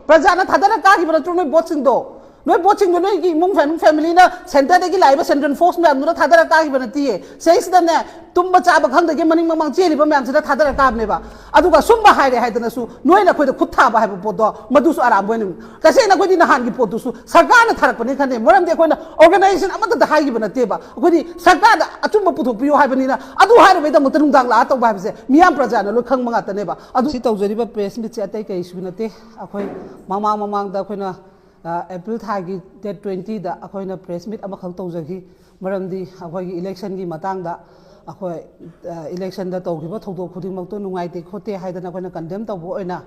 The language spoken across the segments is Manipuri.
प्रजा थादर का बोट नई बोचिंग नई इमुंग family centre live central force मैम थादर का नतीये सहीने तुम चाब खंगे मनिंग ममंग चेलीब मैम थादर काबनेबा सूब है नोन अखोद खुद थाब है पोटो मधुसु आराम तसें अखोदी नहान की पोटुसु सरकार थारपने खने मरमदे अखोना ऑर्गेनाइजेशन अमतदा हाइब नतेबा अखोदी सरकार अचुंब पुथोपियो हाइबनिना अदु हाइरबैदमत नुंदांग ला तौबा हाइबसे मियाम प्रजाना लो खंग मंगातनेबा अदु सि तौजरिबा प्रेस मीट से अतै कैसु नते अखोई ममांग अखोना April थागी डेट 20 दा अखोइना प्रेस मीट अमखल तौजगी मरमदी अखोई इलेक्शन की मतंगदा अखोई इलेक्शन दा तौखिबा थौदोक खुदिमक्तो नुंगाइते खोते हाइदना अखोइना कंडेम तौबो ओइना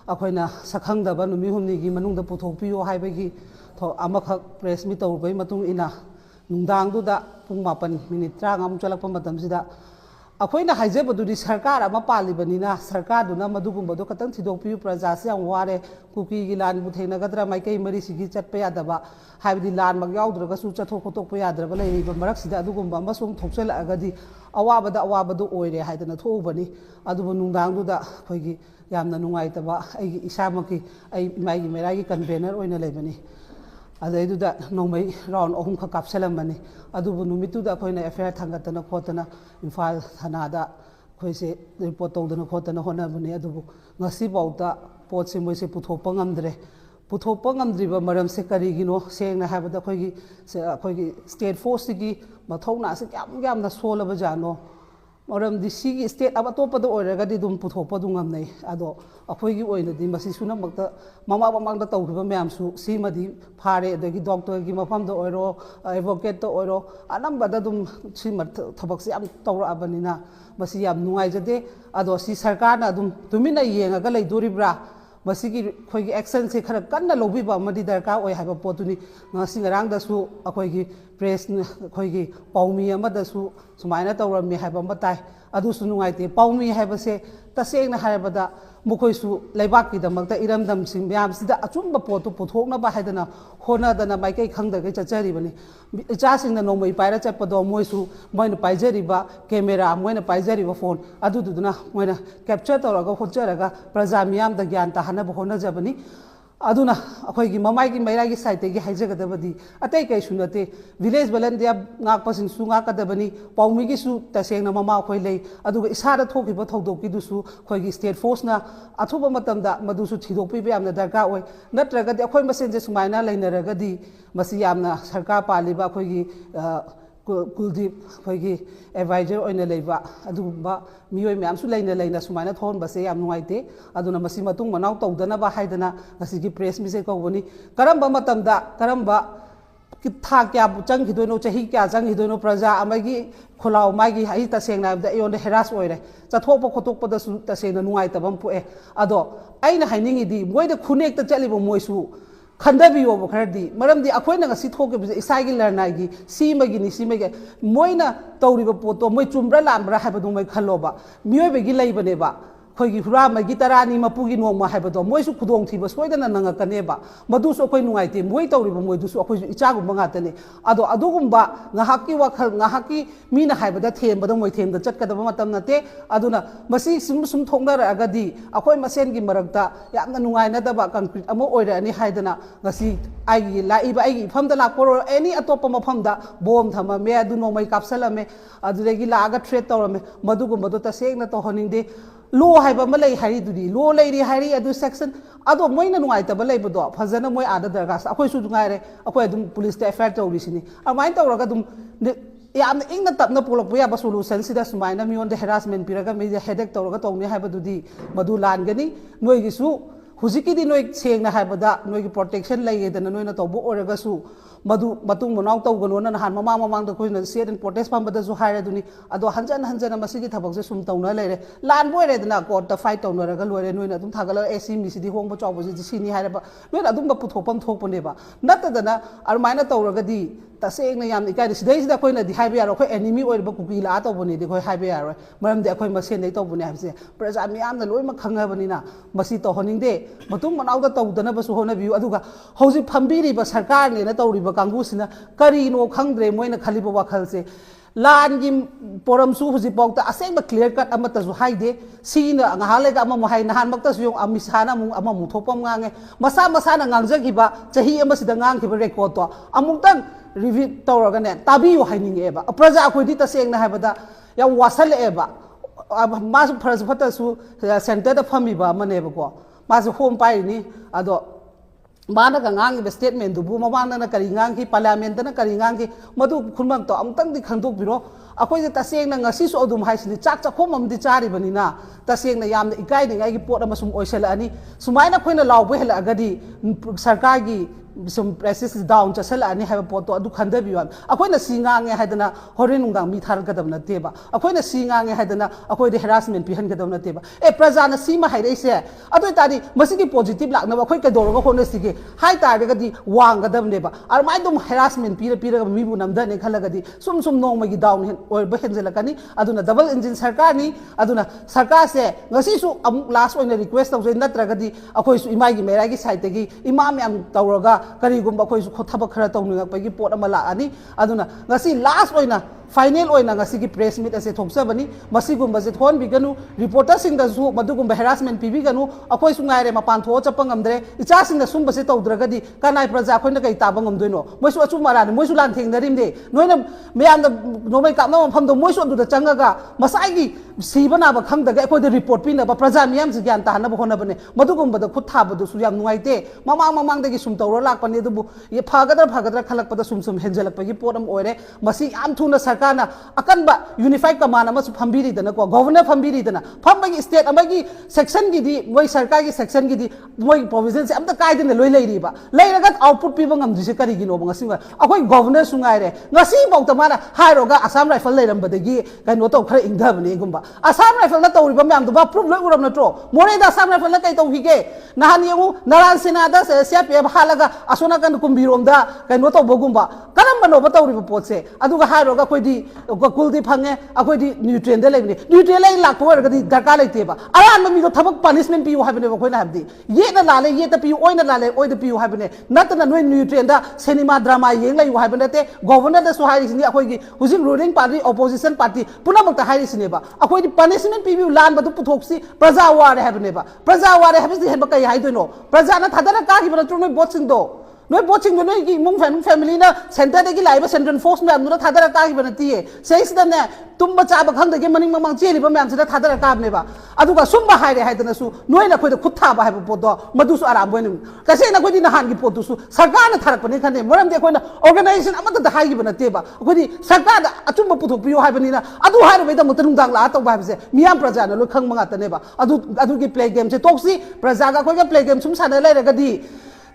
अखोइना सखंगदबा नुमि हुमनिगी मनुंगदा पुथोकपियो हाइबगी अमखल प्रेस मीट तौबई मतुंग इना नुंदांगदुदा पुंग 8:30 चलकपा मतमसिदा अखोइना हाइजेबदुदी सरकार अमा पालिबनिना सरकारदुना मदुगुंबदो खतंग थिदोकपियो प्रजा से याम वारे कुकी की लान बुथेनगद्रा माइकई मरीसिगी चटपा यादबा हाइबदी लान मग याउद्रगसु चथो खोतोकपा याद्रबा लेरिबा मरक्सिदा अदुगुंबा अमसुंग थोक्सलअगदी अवाबदो ओइरे हाइदना थोउबनी अदुबु नुंदांगदुदा अखोइगी यामना नुंगाइतबा आइगी इसामकी आइ माइगी मेरागी कन्वेनर ओइना लेबनी अदुदा नोंमै राउंड अहुम ख कापसलमनी अदुबु नुमितुदा अखोइना एफआईआर थांगतना खोतना इम्फाल थानादा अखोइसे रिपोर्ट तौदना खोतना होनाबनी अदुबु ngasi bauta potse moise puthokpa ngamdre puthokpa ngamdriba maramse karigino sengna habada khoigi state force gi mathongna se kyam na solaba jano maram disi state aba topada oiraga di dum puthokpa du ngamnai ado akhoigi oina di masi suna makta mama mamangda tawgiba myamsu simadi phare adagi doctor gi mafam da oiro advocate to oiro anambada dum simat thabak se am tawra abanina masi yam nungai jade ado si sarkar na dum tumina yenga lei doribra masi gi khoigi action se khara kanna lobiba madi darka oi haba potuni ngasi ngarang da su akhoigi press khoigi paumi amada su sumaina tawrami haba matai adu su nungai te paumi haba se tasengna harabada मुखोइसु लेबाकी दमकता इरमदम सिंह म्याम सिदा अचुंबा पोतो पुथोकना बा हाइदना होनादना माइकै खंगदगै चचरिबनी इचासिंगना नोमै पाइरा चपदो मोइसु मोइन पाइजरिबा कैमरा मोइन पाइजरिबा फोन अदुदुना मोइना कैप्चर तौरगा होचरगा प्रजा म्याम द ज्ञान ताहना होनाजबनी अदुना अखोइगी ममाइगी मैरागी साइटेगी हाइजगदबदी अतै कैसु नते विलेज वॉलंटियर ngaकपसिन सु ngaकदबनी पौमिगी सु तसेंगना ममा अखोइ लै अदुगा इसादा थोकिबा थौदोकि दुसु अखोइगी स्टेट फोर्स ना अथुबा मतमदा मदुसु थिदोकपि यामना दरकार ओइ नत्रगदि अखोइ मसेंजे सुमाइना लैनरगदि मसि यामना सरकार पालिबा अखोइगी कुलदीप अखोइगी एडवाइजर ओइना लैबा अदुबा मियोय म्यामसु लैना सुमाइना थोन बसे याम नुवाइते अदुना मसि मतुंग मनाव तौदना बा हाइदना ngasi प्रेस मिसे कौबनी करम्बा मतमदा करम्बा था क्या चंगिदोनो चाही क्या चंगिदोनो प्रजा अमगी खुलाव मागी हाई तसेंगना अयोन हेरास ओइरे चथोप खोतोपदसु तसेंगना नुवाइतबम पुए अदो आइना हाइनिंगिदी मोइदा खुनेक्ता चलिबो मोइसु खंदबियो खरदी मरमदी अखोइना ngasi थोकेबजे इसागी लरनागी सीमगिनी सीमगे मोइना तौरिबो पोतो मोइ चुम्ब्रा लाम्ब्रा हाइबदो मोइ खल्लोबा मियोबेगी लैबनेबा खोइगी हुरामगी तरानी मपुगी नोंमा हाइबदो मोइसु खुदोंग थिबा सोइदना नंगकनेबा मदुसु अखोइ नुंगाइते मोइ तौरिबो मोइदुसु अखोइ इचागुम्बा गातने अदो अदुगुम्बा ngahaki wakhal ngahaki mina haibada thembada moi themda chatkadaba matam nate aduna masi sum thongnaragadi akhoi masen gi marakta yamna nungaina daba concrete amo oira ani haidana ngasi ai laiba ai famda la koro any atopa mafamda bom thama me adu no mai kapsalame aduregi laaga threat tawrame madugumba do tasegna to honingde लो हाइबा म लई हारि दुदी लो लईरी हारि अदु सेक्शन अदो मोइना नुआइतबा लईबदो फजना मोइ आदा दरगास अखोइ सु दुगाइरे अखोइ दुम पुलिस ते एफआईआर तौरिसिनी अमाइन तौरगा दुम यामना इंगना तपना पोलकपा याबा सोल्यूशन सिदा सुमाइना मियोन हेरासमेंट पिरगा मे हेडेक तौरगा तौनी हाइबदुदी मदु लानगनी नोइगिसु हुजिकिदी नोइ सेंगना हाइबदा नोइगी प्रोटेक्शन लईयेदना नोइना तौबो ओरगासु मधु मतुंग मनाव तौगनोना नहान ममांग कोइना सेट एंड प्रोटेस्ट पामबदसु हाइरदुनी अदो हंजन मसिगी थबकसे सुम तौना लेरे लान बोइरेदना कोर्ट ता फाइट तौनरगा लोरे नोइना दुम थागल एसी मिसिदी होंगबो चौबसि सिनी हाइरबा नोइना दुम पुथोपम थोकपनेबा नतदना अरमाइना तौरगदी तसेंगना याम इकाइ सिदैसिदा कोइना दि हाइबे यारो कोइ एनिमी ओइरबा कुकी ला तौबनी दि कोइ हाइबे यारो मरमदि अखोइ मसेन दै तौबनी हाइबसे प्रजा मियामना लोइमा खंगबनिना मसि तौहनिंगदे मतुंग मनावदा तौदना बसु होनबियु अदुगा हौजि फंबिरिबा सरकार नेना तौरिबा कांगुसिना करीनो खंद्रे Moina खलिबा वाखलसे laan gi poram su huji pokta aseng ba clear cut amata su haide sina ngahale ga ama hai nahan makta su yung amisana mu ama mu thopam ngange masa masa na ngangja giba chahi ama sida ngang giba record to amung tan review tawraga ne tabi yu haining eba praja khoi di taseng na habada ya wasal eba ma su praja phata su center da phami ba mane ba ko ma su home pai ni ado mana ka ngang be statement du bu mamang na kari ngang ki parliament na kari ngang ki madu khunbang to amtang di khangdok biro akoi ta seng na ngasi so adum haisini chak chak khom am di chari bani na ta seng na yam na ikai ni ngai gi pot ama sum oisela ani sumai na khoina law be hela agadi sarkar gi sum prices down chasala ani ha pot to adu khanda bi wan akoi na singa nge haidana horin ngang mi thar gadam na teba akoi na singa nge haidana akoi de harassment pi han gadam na teba e praja na sima haidai se adu tadi masigi positive lak na akoi ka dor ga khone sige hai tar ga di wang gadam neba ar mai dum harassment pi ra mi bu nam da ne khala ga di sum nong ma gi down or ba henjela kani aduna double engine sarkar ni aduna sarkar se ngasi su amuk last oina request tawse natraga di akoi su imai gi mera gi side gi imam yam tawraga kari gumba akoi su khothaba khara tawninga pa gi pot amala ani aduna ngasi last oina final oina ngasi gi press meet ase thoksa bani masi gumba je thon biganu reporter sing da su madu gumba harassment pi biganu akoi su ngai re mapan tho chapang amdre icha sing da sum base tawdraga di kanai praja khoina kai tabang amdoino moi su achu mara ni moi su lan theng darim de noina meyam da nomai ka na pham do moi su da changaga masai gi sibana ba khang daga akoi da report pi na ba praja miyam ji gyan ta na ba hona bane madu gumba da khut tha ba du su yam nuai te mamang da gi sum tawro lak pani du bu ye phagadra khalak pa da sum henjalak pa gi poram oire masi am thuna sarkana akan ba unified command ama su phambiri dana ko governor phambiri dana phambagi state amagi section gi di moi sarkar gi section gi di moi provision se amta kai dina loi leiri ba leiraga output pi bangam ji se kari gi no ngasi ba akoi governor su ngai re ngasi bau ta mana hairoga assam rifle leiram badagi kaino to khara ingdabani gumba assam rifle na tawri ba myam do ba proof loi uram na tro more da assam rifle na kai to hige nahan yengu naran sena da se cpf halaga asona kan kumbirom da kaino to bogumba karam bano ba tawri ba potse aduga hairoga koi di kuldi phange akoi di nutrient de leibni nutrient lai lak por ga di darka leite ba aran mi do thabak punishment pi habne ba koi na habdi ye na lale ye ta pi oina lale oi da pi habne natna noi nutrient da cinema drama yeng lai habne te governor da so hai sini akoi gi hujing ruling party opposition party punamak ta hai sini ba akoi di punishment pi lan ba du puthok si praja war habne ba praja war habsi hen ba kai hai doino praja na thadana ka gi ba tru noi bot sing do noi botching do noi gi mung family na center de gi laiba central force me amura thadara ka gi bana tiye seis da ne tumba cha ba khang de gi maning mamang cheli ba myam sida thadara ka ne ba adu ga sumba hai re hai da su noi na khoi da khut tha ba hai po do madu su aram boin ka se na khoi di na han gi po tu su sarkar na tharak pani khane moram de khoi na organization amata da hai gi bana te ba khoi di sarkar da achum pu thok piyo hai bani na adu hai re da mutanung dang la ta ba se miyam praja na lo khang manga ta ne ba adu gi play game se toksi praja ga khoi ga play game sum sa na lai ra ga di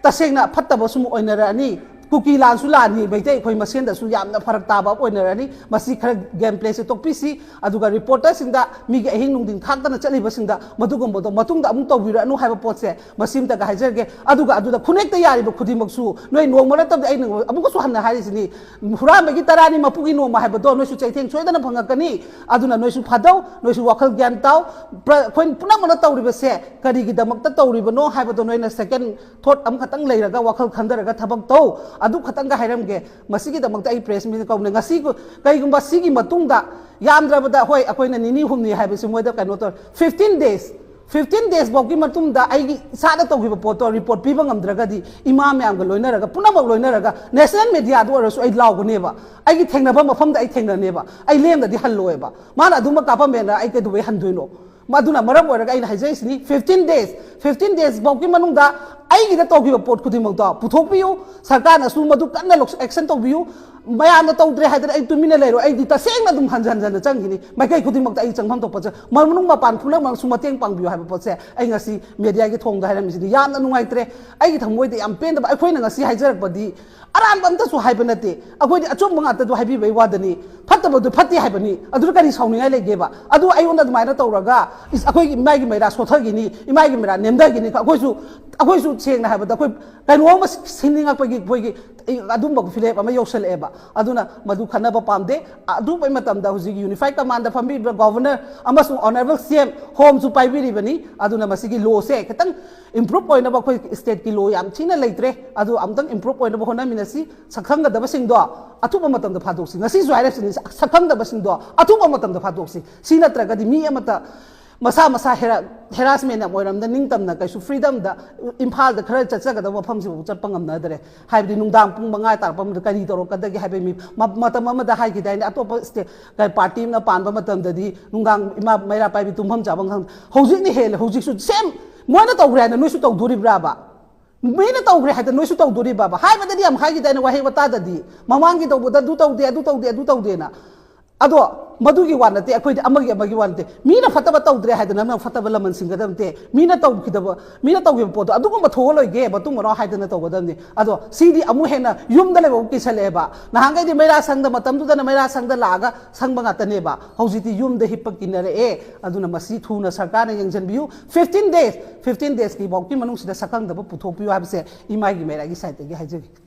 tasengna phattaba sum oinarani kuki lan su lan ni beite khoi masen da su yamna farak taba oinarani masi khara gameplay se tokpisi aduga reporter singda mi ge hing nungdin khakdana chali basingda madugum bodo matung da amung tawira anu haiba potse masim ta ga haijerge aduda khunek ta yari ba khudi maksu noi nong mara tab ai nong amu ko su hanna hari sini hura me gi tarani mapugi no ma haiba do noi su chaitheng choidana phangakani aduna noi su phadau noi su wakhal gyan taw khoi punam mana tawri ba se kari gi damak ta tawri ba no haiba do noi na second thought am khatang leiraga wakhal khandaraga thabak taw adu khatang ga hairam ge masigi da makta ai press meet ko ne ngasi ko kai gumba sigi matung da yamdra bada hoi akoi na nini humni haibe su moida kano to 15 days boki matung da ai sa da to gi poto report pi bangam draga di imam yam ga loina raga punamak loina raga national media do ro su ai law go ne ba ai gi thengna ba mafam da ai thengna ne ba ai lem da di hal loe ba mana adu ma ka pa me na ai ke du bai han duino maduna maram oraga ai haijai sini 15 days boki manung da ai gi da to gi pot khudi mak da puthok piu sarkar na su madu kan na action to biu maya na to dre haidra ai tumina lero ai di ta seng na dum hanjan jan chang gini mai kai khudi mak da ai changpham to pacha manung ma pan phula mang su mateng pang biu ha pot se ai ngasi media gi thong da hairam sini yam na nungai tre ai gi thangmoi de yam pen da ai khoi na ngasi haijarak badi aram bam ta su haiba nate akoi di achom manga ta du haibi bai wadani fatta bodu fatti haibani adu kari sauningai lege ba adu ai onda mai na tawraga is akoi gi mai gi mai ra sotha gi ni imai gi mera nemda gi ni akoi su cheng na haiba da akoi kai no ma sinning ak gi boi gi adum ba file ba ma yosel eba aduna madu khana ba pamde adu bai matam da huji unified command da fambi governor amasung honorable cm home su pai biri bani aduna masigi law se ketang improve oina ba khoi state ki law yam china leitre adu amtang improve oina ba hona minasi sakhang ga da ba sing do atuba matam da phadok sing ngasi zu haire sing sakangdabasingdo atuba matamda phadoksi si natragadi mi amata masa masa harassment na moiram da ningtamna kaisu freedom da imphal da khara chachaga mafam si chapang amna dare haibdi nungdang pung mangai tarpam da kari toro kadagi haibe mi matam amada hai ki dai atopa state kai party na panba matam da di nungdang ima maira pai bi tumham jabang khang hojik ni hel hojik su same moina tawgre na noisu tawduri braba mina tawgre ha da noisu tawduri baba haiba da di am hai ki dai na wahi wata da di mamangi tawbuda du tawde na ado मधुगी वानते अखोइदे अमगी अमगी वानते मीना फतबा तौद्रे हाइदना नम फतबा लमन सिंगदमते मीना तौखिदबा मीना तौगे पोतो अदुगुम थोलोइगे बतु मरो हाइदना तौगदमने अदो सीदी अमु हेना युमदा लेबो किसलेबा नहांगैदि मैरा संगदा मतमदुदना मैरा संगदा लागा संगबा गातनेबा हौजिति युमदा हिप्पा किनरे अदुना मसी थुना सरकारना यंजनबियु 15 days की बौकी मनुंग सिदा सकंगदबा पुथोपियु हाबसे इमागी मैरागी साइडगी हाइजगी